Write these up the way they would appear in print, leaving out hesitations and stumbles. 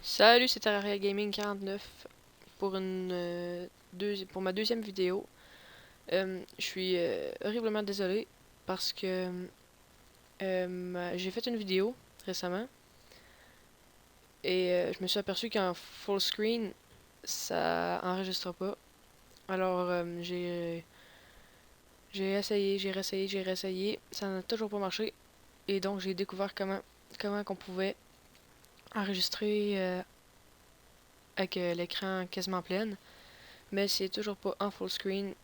Salut, c'est Terraria Gaming 49 pour pour ma deuxième vidéo. Je suis horriblement désolé parce que j'ai fait une vidéo récemment et je me suis aperçu qu'en full screen ça enregistre pas. Alors j'ai essayé, j'ai réessayé, ça n'a toujours pas marché et donc j'ai découvert comment qu'on pouvait enregistrer avec l'écran quasiment plein. Mais c'est toujours pas en full screen.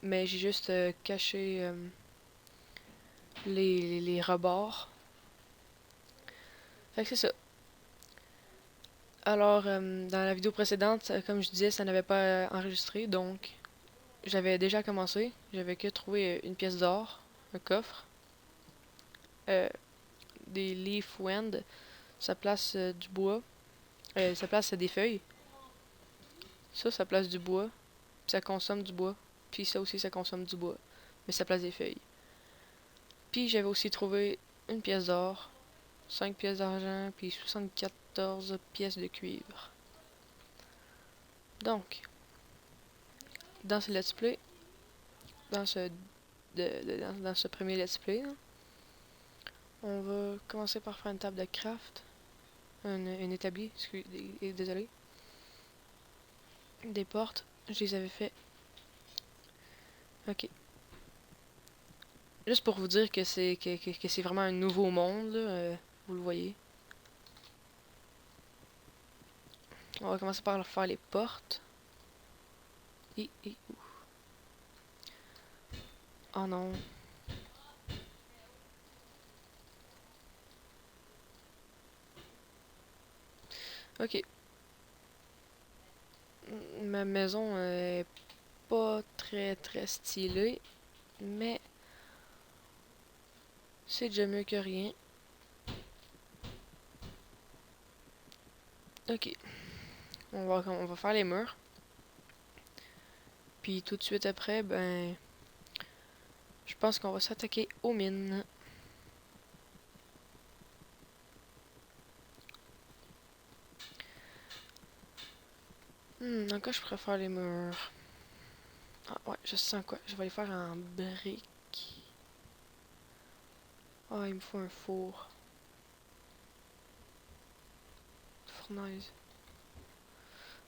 Mais j'ai juste caché les rebords. Fait que c'est ça. Alors, dans la vidéo précédente, comme je disais, ça n'avait pas enregistré, donc j'avais déjà commencé. J'avais que trouvé une pièce d'or, un coffre, euh, des leaf wind, ça place du bois, ça place des feuilles. Ça place du bois, puis ça consomme du bois. Puis ça aussi, ça consomme du bois, mais ça place des feuilles. Puis j'avais aussi trouvé une pièce d'or, 5 pièces d'argent, puis 74 pièces de cuivre. Donc, dans ce let's play, dans ce, dans ce premier let's play, là, on va commencer par faire une table de craft, un établi, désolé. Des portes, je les avais fait. Ok. Juste pour vous dire que c'est vraiment un nouveau monde, là, vous le voyez. On va commencer par faire les portes. Ouh. Oh non. Ok. Ma maison est pas très stylée, mais c'est déjà mieux que rien. Ok. On va faire les murs. Puis tout de suite après, ben, je pense qu'on va s'attaquer aux mines. Dans quoi je préfère les murs? Ah ouais, je sens quoi. Je vais les faire en briques. Ah, il me faut un four. Fournaise.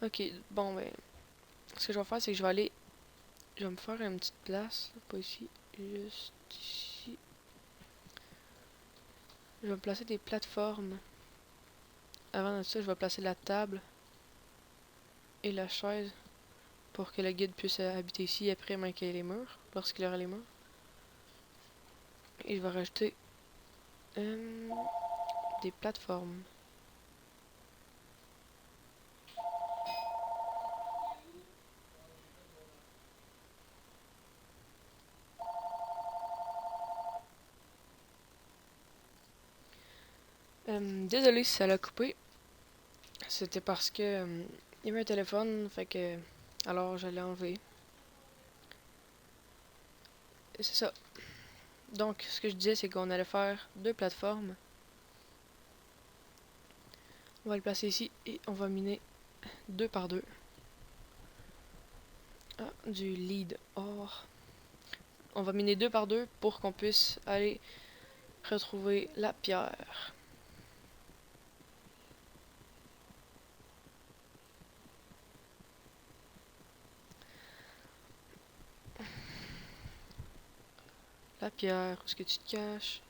Ok, bon ben, ce que je vais faire, c'est que je vais me faire une petite place, pas ici, juste ici. Je vais me placer des plateformes. Avant de ça, je vais placer la table et la chaise pour que le guide puisse habiter ici après marquer les murs, lorsqu'il aura les murs. Et je vais rajouter des plateformes. Désolé si ça l'a coupé. C'était parce que il y avait un téléphone, fait que alors je l'ai enlevé. Et c'est ça. Donc ce que je disais, c'est qu'on allait faire deux plateformes. On va le placer ici et on va miner deux par deux. Ah, du lead or. On va miner deux par deux pour qu'on puisse aller retrouver la pierre. La pierre, où est-ce que tu te caches?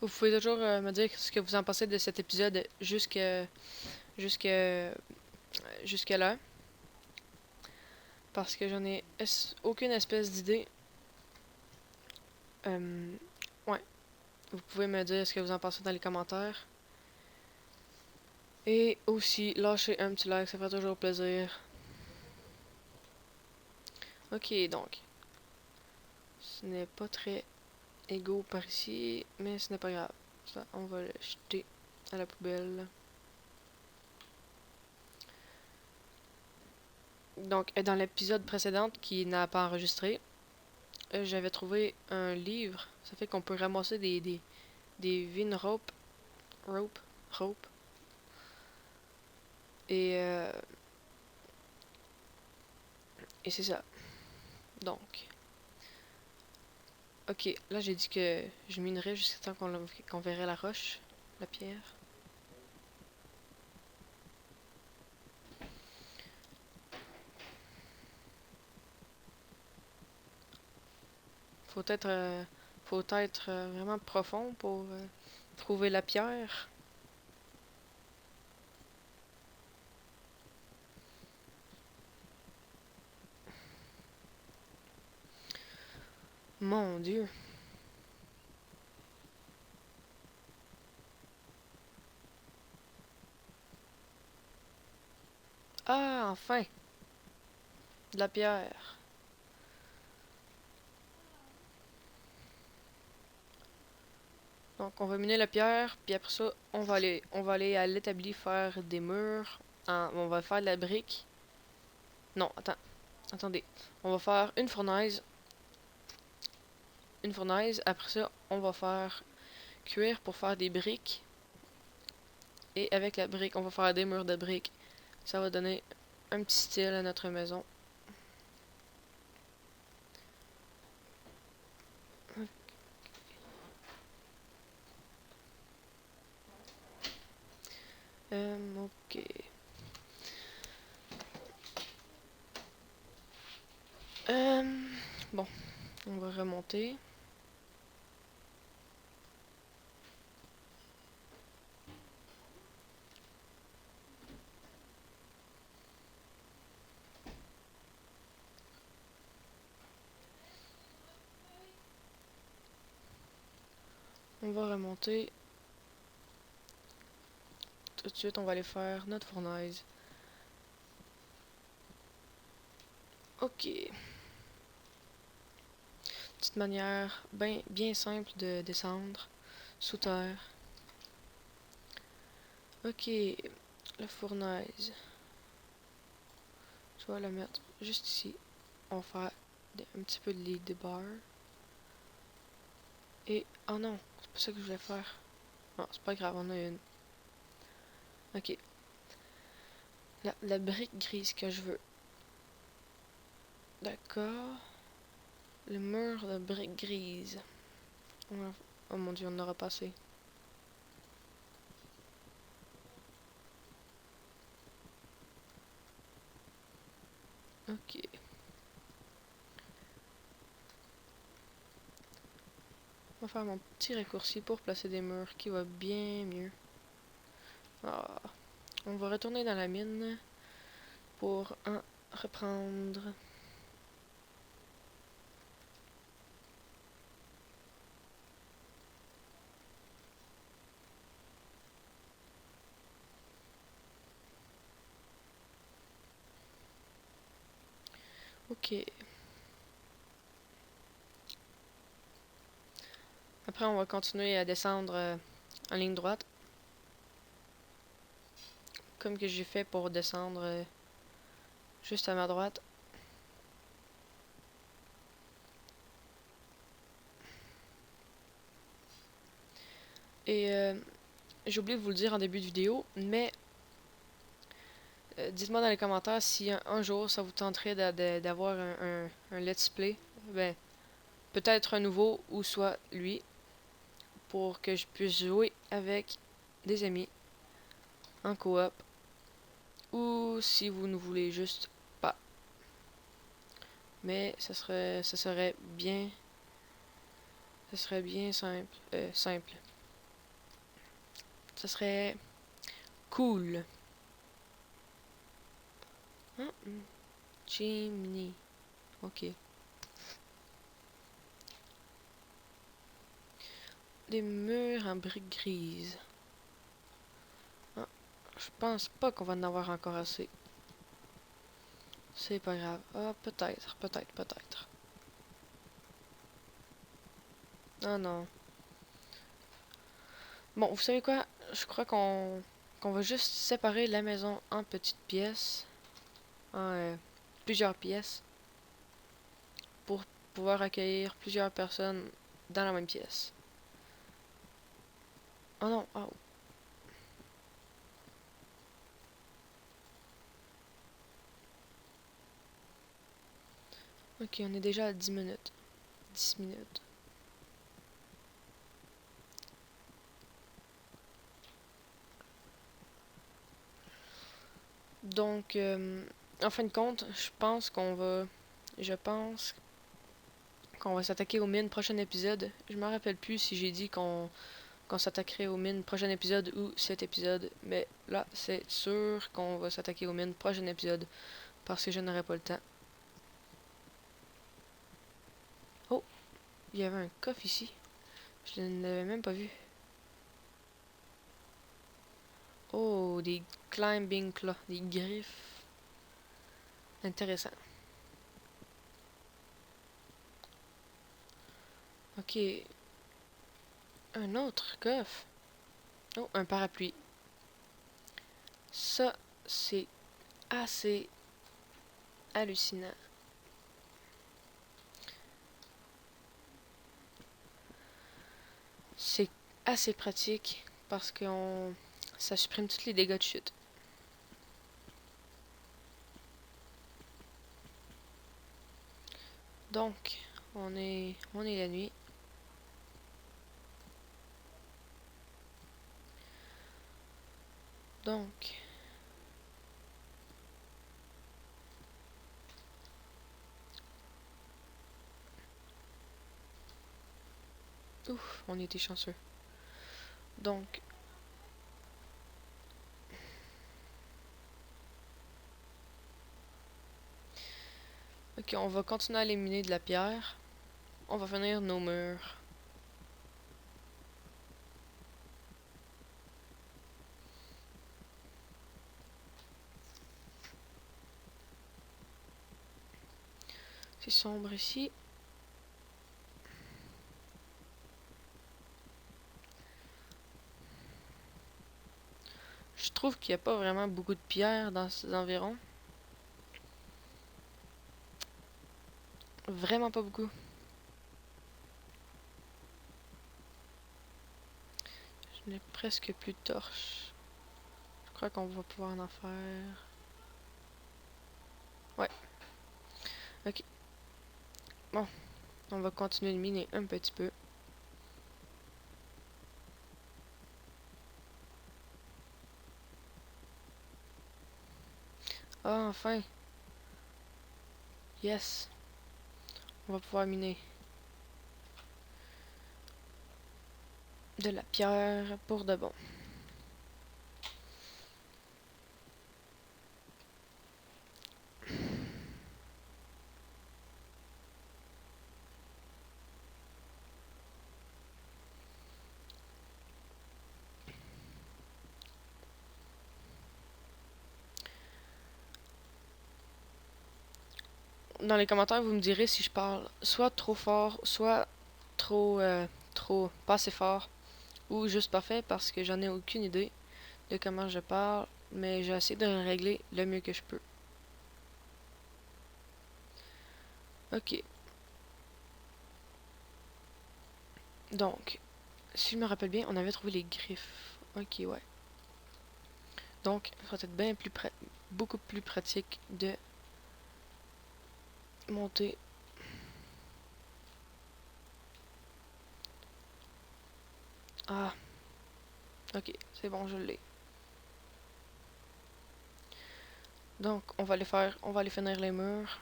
Vous pouvez toujours me dire ce que vous en pensez de cet épisode jusque jusque là, parce que j'en ai aucune espèce d'idée. Ouais, vous pouvez me dire ce que vous en pensez dans les commentaires. Et aussi, lâchez un petit like, ça ferait toujours plaisir. Ok, donc, ce n'est pas très égaux par ici, mais ce n'est pas grave. Ça, on va le jeter à la poubelle. Donc, dans l'épisode précédent qui n'a pas enregistré, j'avais trouvé un livre. Ça fait qu'on peut ramasser des vines rope, rope. Et, euh, et c'est ça. Donc, ok, là j'ai dit que je minerais jusqu'à temps qu'on verrait la roche, la pierre. Faut être, faut être vraiment profond pour trouver la pierre. Mon Dieu. Ah, enfin, de la pierre. Donc on va miner la pierre, puis après ça, on va aller à l'établi faire des murs. On va faire de la brique. Non, attendez. On va faire une fournaise. Après ça, on va faire cuire pour faire des briques. Et avec la brique, on va faire des murs de briques. Ça va donner un petit style à notre maison. Ok. Bon, on va remonter. On va remonter. Tout de suite, on va aller faire notre fournaise. Ok. Petite manière bien simple de descendre sous terre. Ok. La fournaise. Je vais la mettre juste ici. On va faire un petit peu de lead de bar. Et, oh non, c'est pas ça que je voulais faire. Non, c'est pas grave, on a une. Ok. La brique grise que je veux. D'accord. Le mur de brique grise. Oh mon dieu, on en aura passé. Ok. On va faire mon petit raccourci pour placer des murs qui va bien mieux. Ah. On va retourner dans la mine pour en reprendre. Ok. Après, on va continuer à descendre en ligne droite. Comme que j'ai fait pour descendre juste à ma droite. Et j'ai oublié de vous le dire en début de vidéo, mais dites-moi dans les commentaires si un jour ça vous tenterait d'avoir un let's play. Ben, peut-être un nouveau ou soit lui, pour que je puisse jouer avec des amis en coop. Ou si vous ne voulez juste pas. Mais ça serait bien simple. Simple. Ça serait cool. Ah, chimney. Ok. Des murs en briques grises. Ah, je pense pas qu'on va en avoir encore assez. C'est pas grave. Ah, peut-être. Ah non. Bon, vous savez quoi? Je crois qu'on va juste séparer la maison en petites pièces. Ah, plusieurs pièces pour pouvoir accueillir plusieurs personnes dans la même pièce. Oh non, oh. Ok, on est déjà à 10 minutes. 10 minutes. Donc, en fin de compte, je pense qu'on va s'attaquer aux mines prochain épisode. Je me rappelle plus si j'ai dit qu'on s'attaquerait aux mines prochain épisode ou cet épisode, mais là, c'est sûr qu'on va s'attaquer aux mines prochain épisode parce que je n'aurai pas le temps. Oh, il y avait un coffre ici. Je ne l'avais même pas vu. Oh, des climbing claws, des griffes. Intéressant. Ok, un autre coffre. Oh, un parapluie. Ça, c'est assez hallucinant. C'est assez pratique parce que ça supprime tous les dégâts de chute. Donc, on est la nuit. Donc, ouf, on était chanceux. Donc, ok, on va continuer à éliminer de la pierre. On va finir nos murs. C'est sombre ici. Je trouve qu'il n'y a pas vraiment beaucoup de pierres dans ces environs. Vraiment pas beaucoup. Je n'ai presque plus de torches. Je crois qu'on va pouvoir en faire. Ouais. Ok. Bon. On va continuer de miner un petit peu. Ah, enfin. Yes. On va pouvoir miner de la pierre pour de bon. Dans les commentaires, vous me direz si je parle soit trop fort, soit trop pas assez fort, ou juste parfait parce que j'en ai aucune idée de comment je parle, mais j'ai essayé de le régler le mieux que je peux. Ok. Donc, si je me rappelle bien, on avait trouvé les griffes. Ok, ouais. Donc, ça va être beaucoup plus pratique de monter. Ah, ok, c'est bon, je l'ai. Donc, on va aller finir les murs.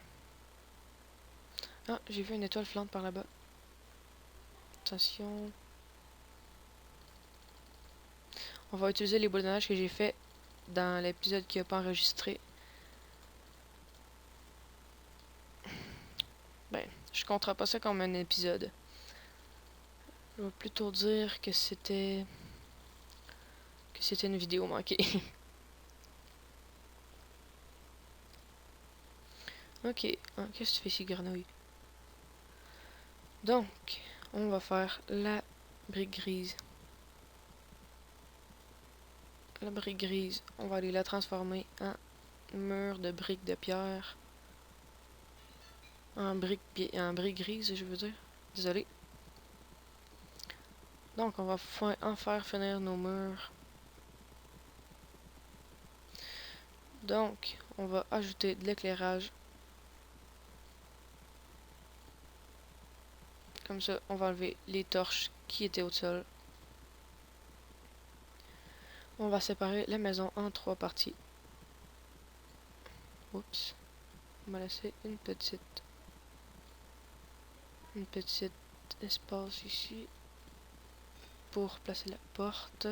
Ah, j'ai vu une étoile filante par là-bas. Attention. On va utiliser les boulonnages que j'ai fait dans l'épisode qui n'a pas enregistré. Ben, je compterai pas ça comme un épisode. Je vais plutôt dire que c'était une vidéo manquée. Ok, ah, qu'est-ce que tu fais ici, grenouille? Donc, on va faire la brique grise. La brique grise, on va aller la transformer en mur de briques de pierre. En brique grise, je veux dire. Désolé. Donc, on va en faire finir nos murs. Donc, on va ajouter de l'éclairage. Comme ça, on va enlever les torches qui étaient au sol. On va séparer la maison en 3 parties. Oups. On va laisser une petite espace ici pour placer la porte.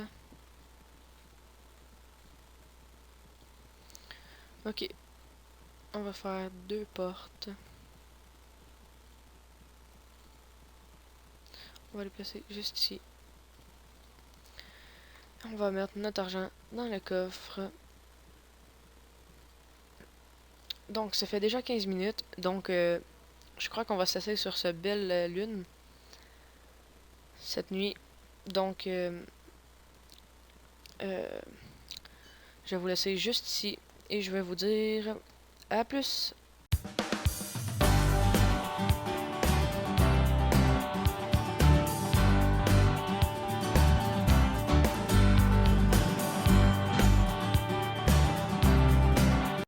Ok. On va faire 2 portes. On va les placer juste ici. On va mettre notre argent dans le coffre. Donc, ça fait déjà 15 minutes. Donc, je crois qu'on va cesser sur ce belle lune cette nuit. Donc, je vais vous laisser juste ici. Et je vais vous dire à plus.